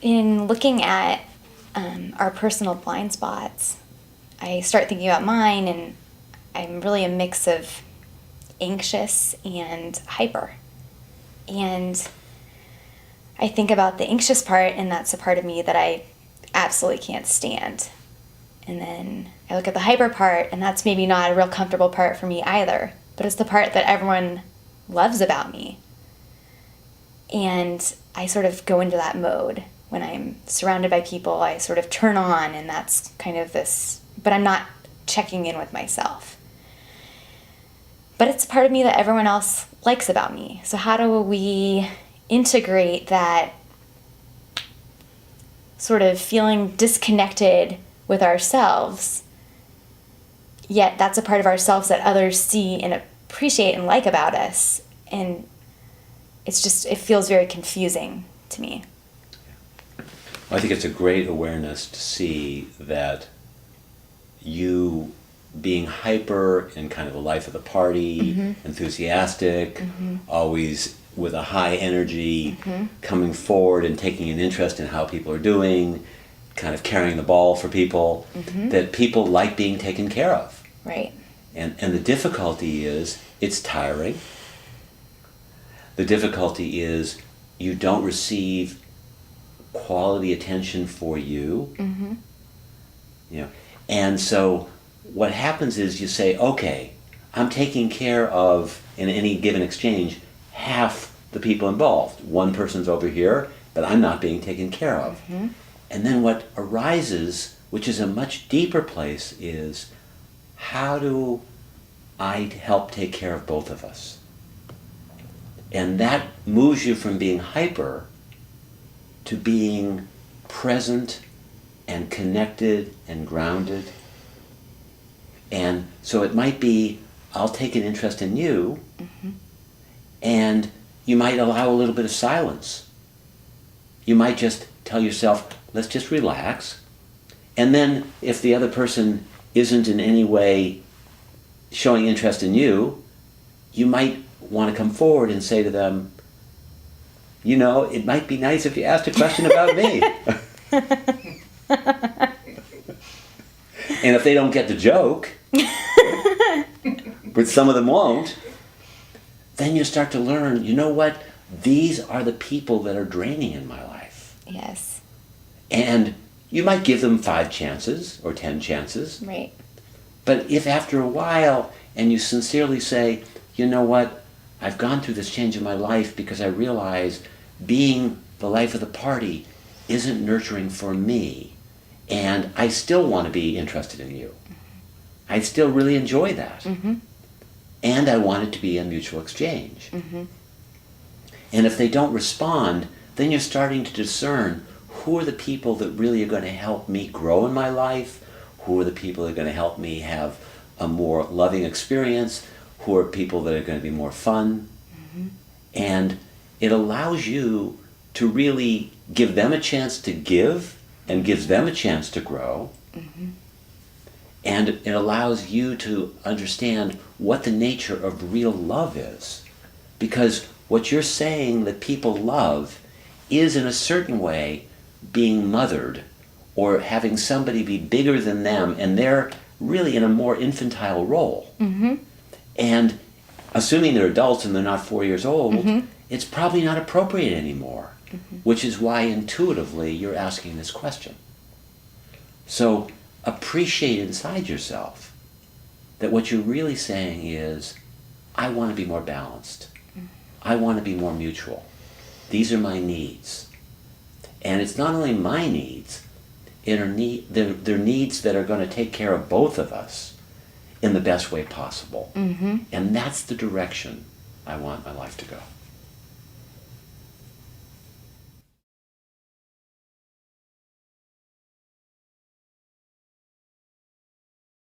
in looking at our personal blind spots, I start thinking about mine, and I'm really a mix of anxious and hyper. And I think about the anxious part, and that's a part of me that I absolutely can't stand. And then I look at the hyper part, and that's maybe not a real comfortable part for me either, but it's the part that everyone loves about me. And I sort of go into that mode when I'm surrounded by people. I sort of turn on, and that's kind of this, but I'm not checking in with myself. But it's a part of me that everyone else likes about me. So how do we integrate that sort of feeling disconnected with ourselves, yet that's a part of ourselves that others see and appreciate and like about us? And it's just, it feels very confusing to me. I think it's a great awareness to see that you being hyper in kind of the life of the party, enthusiastic, always with a high energy, coming forward and taking an interest in how people are doing, kind of carrying the ball for people, that people like being taken care of. Right. And the difficulty is, it's tiring. The difficulty is you don't receive quality attention for you. You know, and so what happens is you say, okay, I'm taking care of, in any given exchange, half the people involved. One person's over here, but I'm not being taken care of. And then what arises, which is a much deeper place, is how do I help take care of both of us? And that moves you from being hyper to being present and connected and grounded. And so it might be, I'll take an interest in you, and you might allow a little bit of silence. You might just tell yourself, let's just relax. And then if the other person isn't in any way showing interest in you, you might want to come forward and say to them, you know, it might be nice if you asked a question about me. And if they don't get the joke, but some of them won't, then you start to learn, you know what, these are the people that are draining in my life. Yes. And you might give them 5 chances or 10 chances. Right. But if after a while, and you sincerely say, you know what, I've gone through this change in my life because I realize being the life of the party isn't nurturing for me, and I still want to be interested in you. I still really enjoy that. And I want it to be a mutual exchange. And if they don't respond, then you're starting to discern who are the people that really are going to help me grow in my life, who are the people that are going to help me have a more loving experience, who are people that are going to be more fun. And it allows you to really give them a chance to give, and gives them a chance to grow. And it allows you to understand what the nature of real love is. Because what you're saying that people love is, in a certain way, being mothered, or having somebody be bigger than them, and they're really in a more infantile role. And assuming they're adults and they're not 4 years old, it's probably not appropriate anymore, which is why intuitively you're asking this question. So appreciate inside yourself that what you're really saying is, I want to be more balanced. I want to be more mutual. These are my needs. And it's not only my needs, they're needs that are going to take care of both of us in the best way possible. And that's the direction I want my life to go.